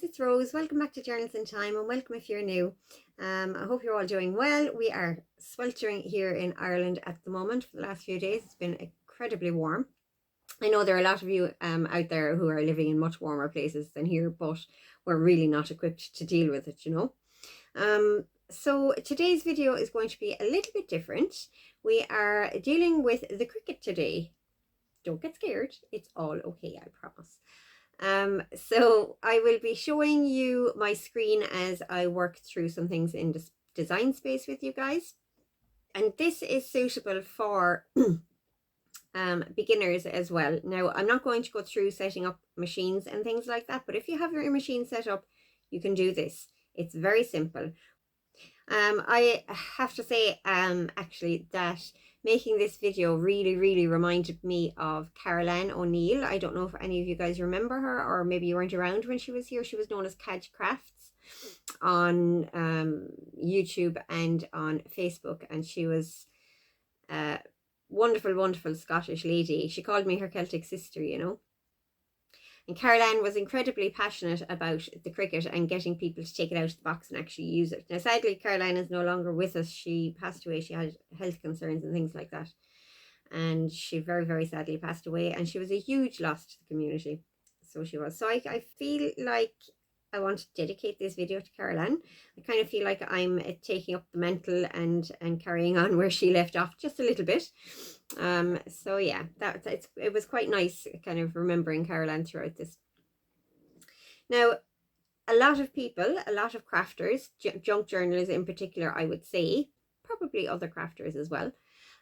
it's Rose. Welcome back to Journals in Time, and welcome if you're new. I hope you're all doing well. We are sweltering here in Ireland at the moment. For the last few days, it's been incredibly warm. I know there are a lot of you out there who are living in much warmer places than here, but we're really not equipped to deal with it, you know. So today's video is going to be a little bit different. We are dealing with the Cricut today. Don't get scared. It's all okay, I promise. So I will be showing you my screen as I work through some things in Design Space with you guys. And this is suitable for beginners as well. Now, I'm not going to go through setting up machines and things like that, but if you have your machine set up, you can do this. It's very simple. I have to say, actually, that making this video really reminded me of Caroline O'Neill. I don't know if any of you guys remember her, or maybe you weren't around when she was here. She was known as Cadge Crafts on YouTube and on Facebook, and she was a wonderful Scottish lady. She called me her Celtic sister, you know. And Caroline was incredibly passionate about the Cricut and getting people to take it out of the box and actually use it. Now, sadly, Caroline is no longer with us. She passed away. She had health concerns and things like that. And she very sadly passed away. And she was a huge loss to the community. So she was. So I feel like I want to dedicate this video to Caroline. I kind of feel like I'm taking up the mantle and carrying on where she left off just a little bit. So yeah, it was quite nice kind of remembering Caroline throughout this. Now, a lot of people, a lot of crafters, junk journalists in particular, I would say, probably other crafters as well,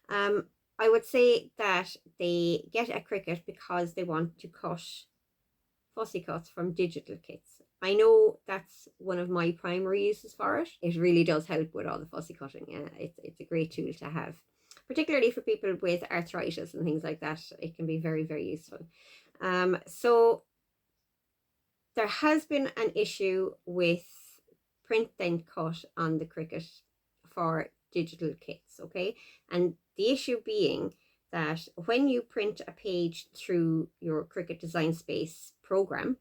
I would say that they get a Cricut because they want to cut fussy cuts from digital kits. I know that's one of my primary uses for it. It really does help with all the fussy cutting. It's a great tool to have, particularly for people with arthritis and things like that. It can be very useful. So there has been an issue with print then cut on the Cricut for digital kits, okay? And the issue being that when you print a page through your Cricut Design Space program,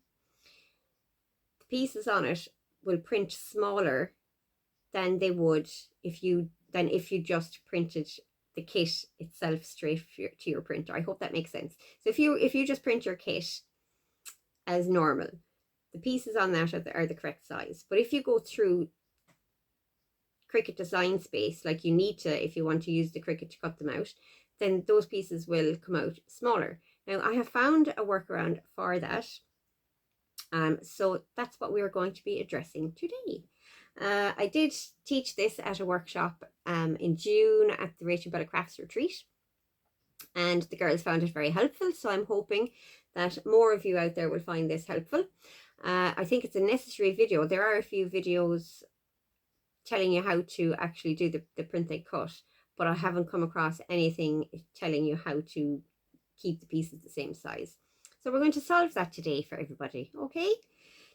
the pieces on it will print smaller than they would if you just printed the kit itself straight to your printer. I hope that makes sense. So if you just print your kit as normal, the pieces on that are the correct size. But if you go through Cricut Design Space, like you need to if you want to use the Cricut to cut them out, then those pieces will come out smaller. Now, I have found a workaround for that. So that's what we're going to be addressing today. I did teach this at a workshop in June at the Rachel Bella Crafts retreat, and the girls found it very helpful. So I'm hoping that more of you out there will find this helpful. I think it's a necessary video. There are a few videos telling you how to actually do the print and cut, but I haven't come across anything telling you how to keep the pieces the same size. So we're going to solve that today for everybody, okay?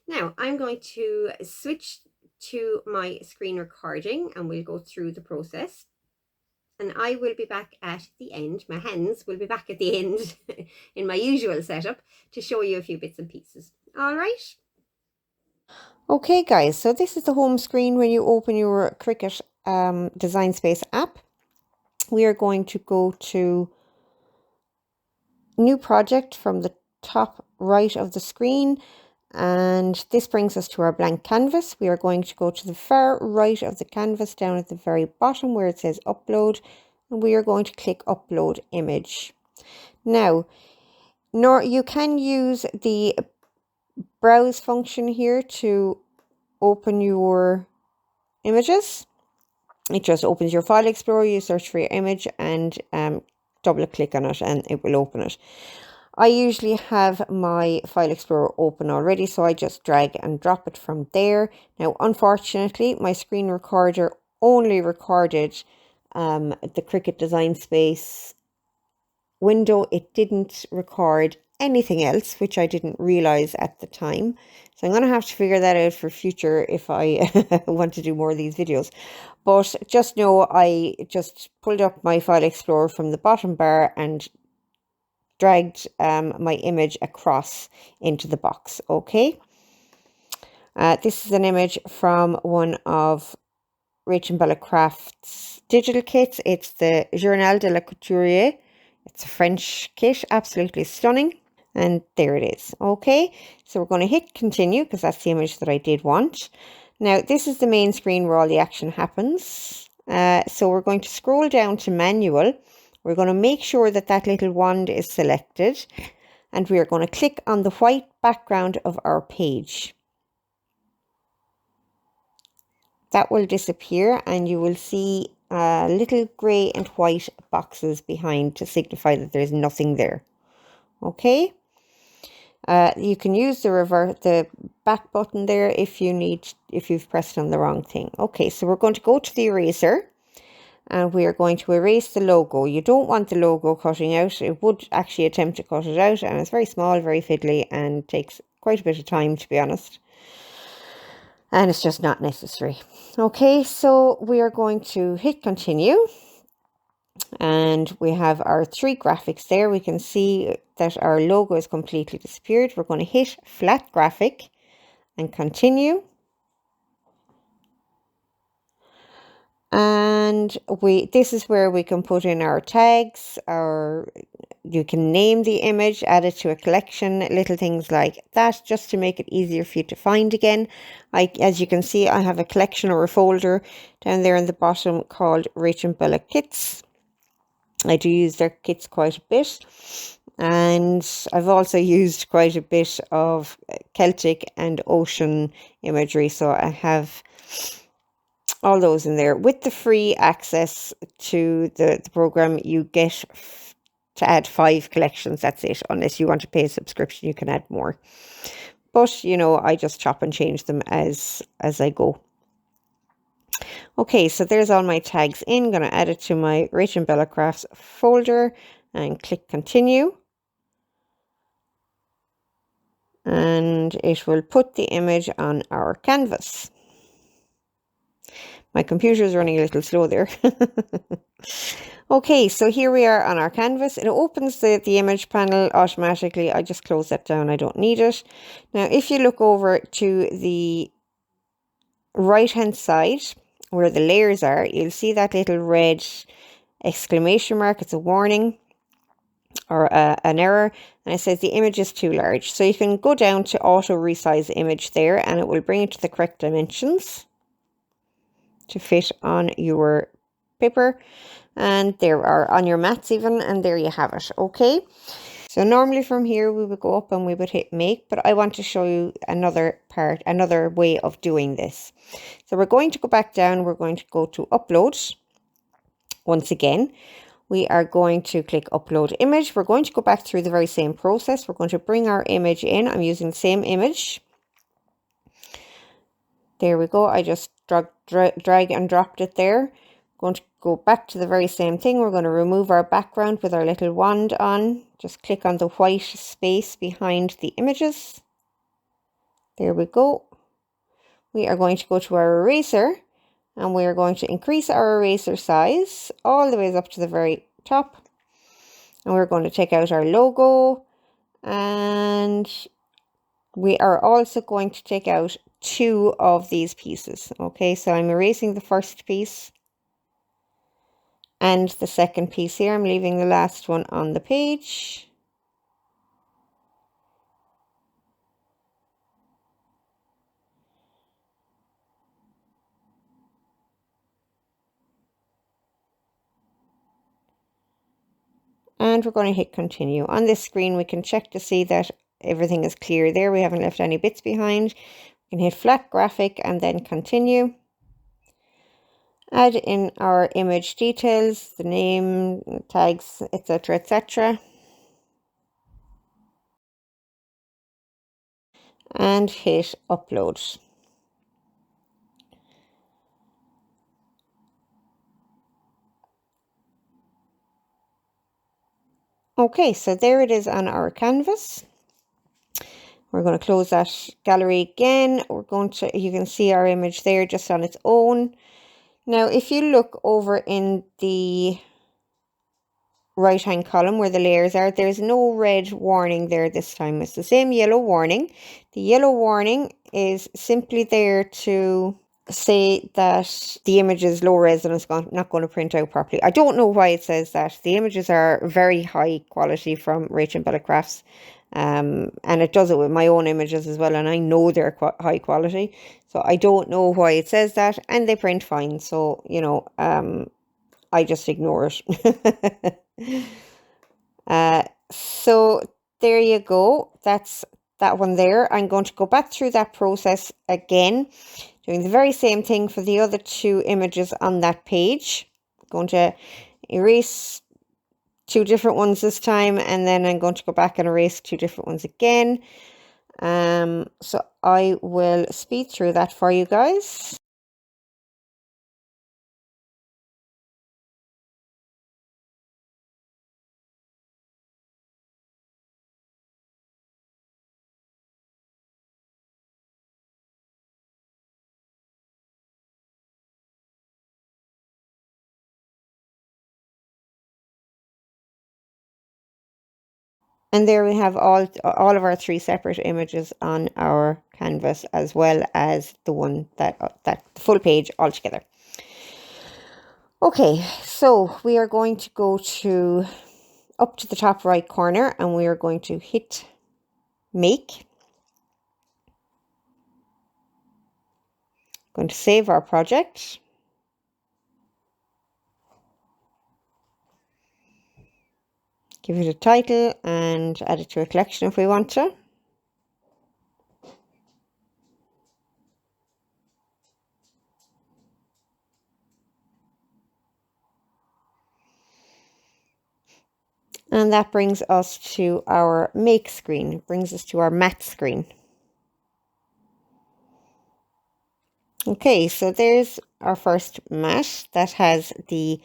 Now, I'm going to switch to my screen recording and we'll go through the process. And I will be back at the end. My hands will be back at the end in my usual setup to show you a few bits and pieces. All right? Okay, guys, so this is the home screen when you open your Cricut Design Space app. We are going to go to New Project from the top right of the screen, and this brings us to our blank canvas. We are going to go to the far right of the canvas down at the very bottom where it says upload, and we are going to click upload image. Now, you can use the browse function here to open your images. It just opens your file explorer, you search for your image and double click on it and it will open it. I usually have my file explorer open already, so I just drag and drop it from there. Now, unfortunately, my screen recorder only recorded the Cricut Design Space window. It didn't record anything else, which I didn't realize at the time. So I'm going to have to figure that out for future if I want to do more of these videos. But just know I just pulled up my file explorer from the bottom bar and dragged my image across into the box. Okay. This is an image from one of Rachel Bella Craft's digital kits. It's the Journal de la Couturier. It's a French kit, absolutely stunning. And there it is. Okay, so we're going to hit continue because that's the image that I did want. Now, this is the main screen where all the action happens. So we're going to scroll down to manual. We're going to make sure that that little wand is selected. And we are going to click on the white background of our page. That will disappear and you will see little grey and white boxes behind to signify that there's nothing there. Okay. You can use the back button there if you've pressed on the wrong thing. Okay, so we're going to go to the eraser and we are going to erase the logo. You don't want the logo cutting out. It would actually attempt to cut it out, and it's very small, very fiddly, and takes quite a bit of time, to be honest. And it's just not necessary. Okay, so we are going to hit continue. And we have our 3 graphics there. We can see that our logo is completely disappeared. We're going to hit flat graphic and continue. And this is where we can put in our tags, you can name the image, add it to a collection, little things like that, just to make it easier for you to find again. As you can see, I have a collection or a folder down there in the bottom called Rachel Bella Kits. I do use their kits quite a bit, and I've also used quite a bit of Celtic and ocean imagery, so I have all those in there. With the free access to the program, you get to add 5 collections. That's it. Unless you want to pay a subscription, you can add more. But, you know, I just chop and change them as I go. Okay, so there's all my tags in. I'm going to add it to my Rachel Bella Crafts folder and click continue. And it will put the image on our canvas. My computer is running a little slow there. Okay, so here we are on our canvas. It opens the image panel automatically. I just close that down. I don't need it. Now, if you look over to the right-hand side where the layers are, you'll see that little red exclamation mark. It's a warning or an error, and it says the image is too large. So you can go down to auto resize image there, and it will bring it to the correct dimensions to fit on your paper, and there are on your mats even, and there you have it. Okay, so normally from here we would go up and we would hit make, but I want to show you another way of doing this. So we're going to go back down. We're going to go to upload. Once again, we are going to click upload image. We're going to go back through the very same process. We're going to bring our image in. I'm using the same image. There we go. I just drag and dropped it there. Going to go back to the very same thing. We're going to remove our background with our little wand on. Just click on the white space behind the images. There we go. We are going to go to our eraser, and we are going to increase our eraser size all the way up to the very top. And we're going to take out our logo, and we are also going to take out 2 of these pieces. Okay, so I'm erasing the first piece and the second piece here. I'm leaving the last one on the page. And we're going to hit continue. On this screen, we can check to see that everything is clear there. We haven't left any bits behind. We can hit flat graphic and then continue. Add in our image details, the name, tags, etc., etc. And hit upload. Okay, so there it is on our canvas. We're going to close that gallery again. You can see our image there just on its own. Now, if you look over in the right hand column where the layers are, there's no red warning there this time. It's the same yellow warning. The yellow warning is simply there to say that the image is low res and it's not going to print out properly. I don't know why it says that. The images are very high quality from Rachel Bella Crafts, and it does it with my own images as well, and I know they're high quality, so I don't know why it says that, and they print fine, so you know, I just ignore it. So there you go. That's that one there. I'm going to go back through that process again, doing the very same thing for the other two images on that page. I'm going to erase two different ones this time, and then I'm going to go back and erase two different ones again. So I will speed through that for you guys. And there we have all of our three separate images on our canvas, as well as the one that the full page all together. Okay, so we are going to go to up to the top right corner, and we are going to hit make. Going to save our project. Give it a title and add it to a collection if we want to. And that brings us to our make screen, brings us to our matte screen. Okay, so there's our first matte that has the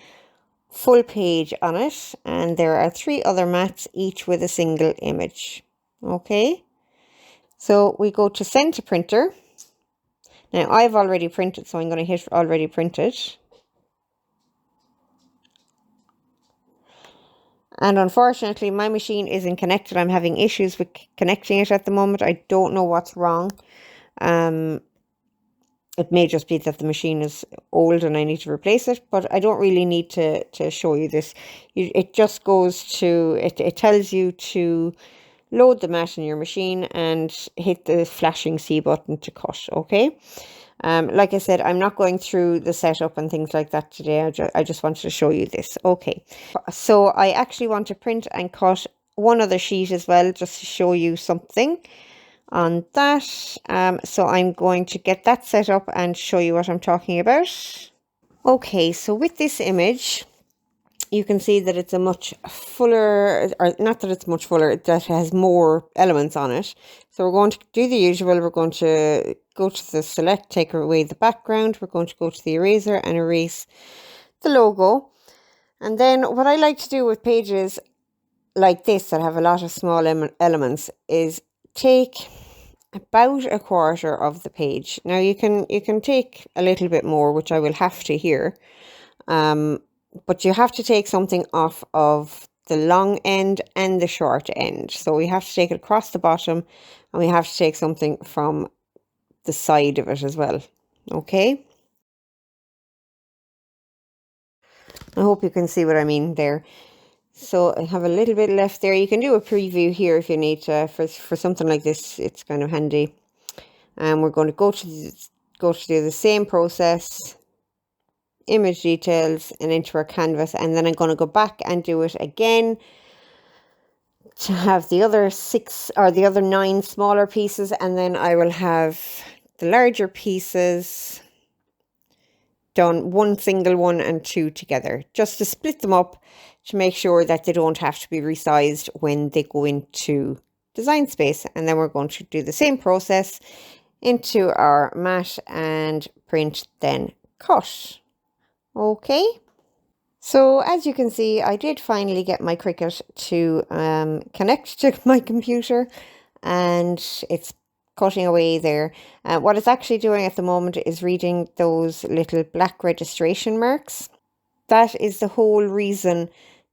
full page on it, and there are three other mats, each with a single image. Okay, so we go to send to printer. Now I've already printed, so I'm going to hit already printed. And unfortunately, my machine isn't connected. I'm having issues with connecting it at the moment. I don't know what's wrong. It may just be that the machine is old and I need to replace it, but I don't really need to show you this. It just goes to, it tells you to load the mat in your machine and hit the flashing C button to cut, okay? Like I said, I'm not going through the setup and things like that today. I just wanted to show you this. Okay, so I actually want to print and cut one other sheet as well, just to show you something on that. So I'm going to get that set up and show you what I'm talking about. Okay, so with this image, you can see that it's a much fuller, or not that it's much fuller, that has more elements on it. So we're going to do the usual. We're going to go to the select, take away the background. We're going to go to the eraser and erase the logo. And then what I like to do with pages like this that have a lot of small elements is take about a quarter of the page. Now you can take a little bit more, which I will have to here. But you have to take something off of the long end and the short end. So we have to take it across the bottom, and we have to take something from the side of it as well. Okay. I hope you can see what I mean there. So I have a little bit left there. You can do a preview here if you need to. For something like this, it's kind of handy. And we're going to go to do the same process, image details, and into our canvas, and then I'm going to go back and do it again to have the other 6 or the other 9 smaller pieces, and then I will have the larger pieces done, one single one and 2 together, just to split them up to make sure that they don't have to be resized when they go into Design Space. And then we're going to do the same process into our mat and print, then cut. Okay. So as you can see, I did finally get my Cricut to connect to my computer, and it's cutting away there. What it's actually doing at the moment is reading those little black registration marks. That is the whole reason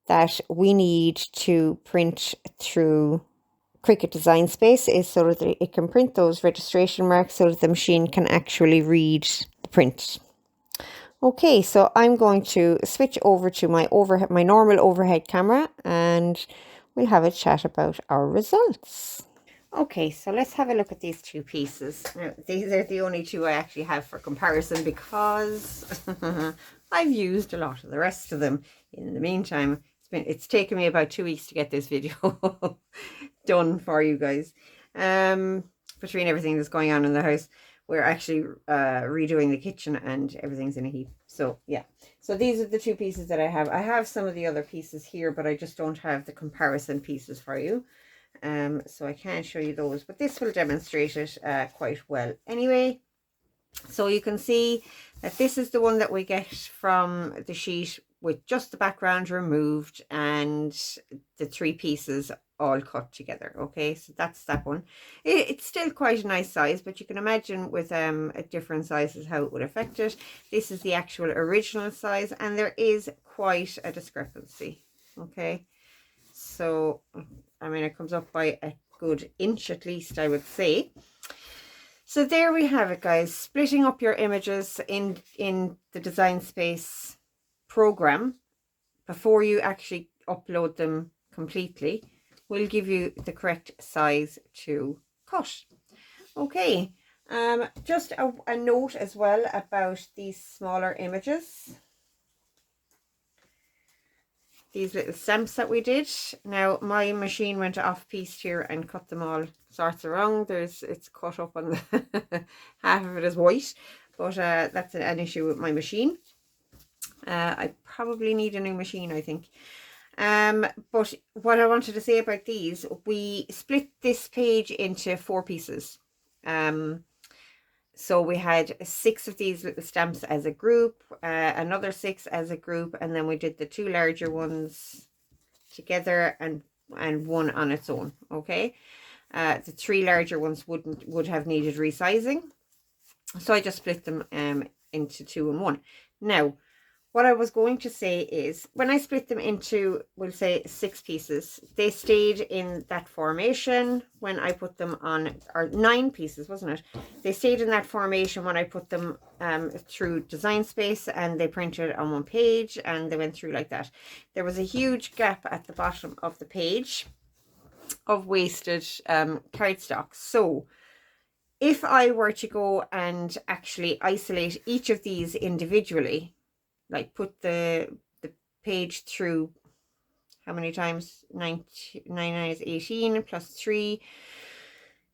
that we need to print through Cricut Design Space is so that it can print those registration marks so that the machine can actually read the print. Okay, so I'm going to switch over to my normal overhead camera, and we'll have a chat about our results. Okay, so let's have a look at these two pieces. Now, these are the only two I actually have for comparison because I've used a lot of the rest of them. In the meantime, it's taken me about 2 weeks to get this video done for you guys. Between everything that's going on in the house, we're actually redoing the kitchen and everything's in a heap. So yeah, so these are the two pieces that I have. I have some of the other pieces here, but I just don't have the comparison pieces for you. So I can't show you those, but this will demonstrate it quite well anyway. So you can see that this is the one that we get from the sheet with just the background removed and the three pieces all cut together. Okay, so that's that one. It's still quite a nice size, but you can imagine with different sizes how it would affect it. This is the actual original size, and there is quite a discrepancy. Okay, so I mean, it comes up by a good inch at least, I would say. So there we have it, guys. Splitting up your images in the Design Space program before you actually upload them completely will give you the correct size to cut. Okay, just a note as well about these smaller images. These little stamps that we did. Now my machine went off piece here and cut them all sorts of wrong. It's cut up on the half of it is white, but that's an issue with my machine. I probably need a new machine, I think. But what I wanted to say about these, we split this page into 4 pieces. So we had 6 of these little stamps as a group, another 6 as a group, and then we did the 2 larger ones together and one on its own. Okay, the 3 larger ones would have needed resizing, so I just split them into 2 and 1. Now, what I was going to say is, when I split them into, we'll say 6 pieces, they stayed in that formation when I put them on, or 9 pieces, wasn't it? They stayed in that formation when I put them through Design Space, and they printed on one page, and they went through like that. There was a huge gap at the bottom of the page of wasted cardstock. So if I were to go and actually isolate each of these individually, like put the page through, how many times? 9 is 18 plus 3.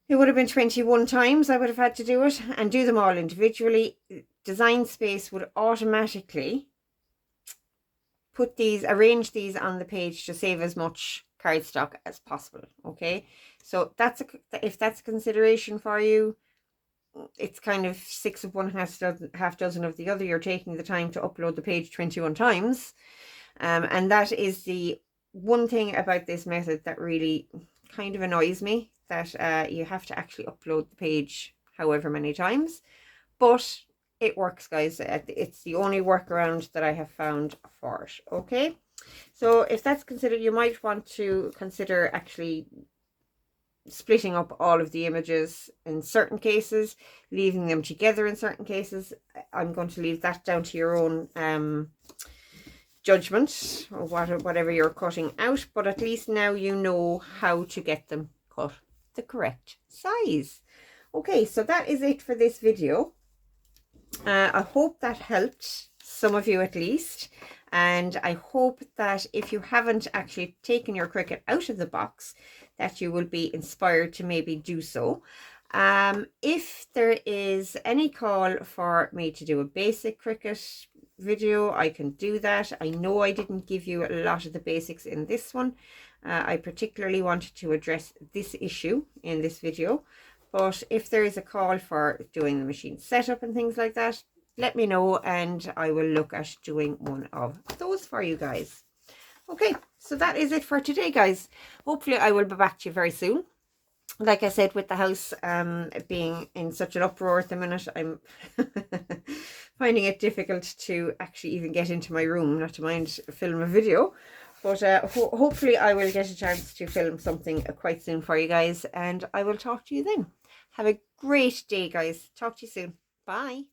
It would have been 21 times I would have had to do it, and do them all individually. Design Space would automatically arrange these on the page to save as much cardstock as possible. Okay, so if that's a consideration for you, it's kind of 6 of one, half dozen of the other. You're taking the time to upload the page 21 times. And that is the one thing about this method that really kind of annoys me, that you have to actually upload the page however many times. But it works, guys. It's the only workaround that I have found for it. Okay, so if that's considered, you might want to consider actually splitting up all of the images in certain cases, leaving them together in certain cases. I'm going to leave that down to your own judgment, or whatever you're cutting out, but at least now you know how to get them cut the correct size. Okay, so that is it for this video. I hope that helped some of you at least, and I hope that if you haven't actually taken your Cricut out of the box, that you will be inspired to maybe do so. If there is any call for me to do a basic Cricut video, I can do that. I know I didn't give you a lot of the basics in this one. I particularly wanted to address this issue in this video, but if there is a call for doing the machine setup and things like that, let me know and I will look at doing one of those for you guys. Okay, so that is it for today, guys. Hopefully I will be back to you very soon. Like I said, with the house being in such an uproar at the minute, I'm finding it difficult to actually even get into my room, not to mind film a video. But hopefully I will get a chance to film something quite soon for you guys, and I will talk to you then. Have a great day, guys. Talk to you soon. Bye.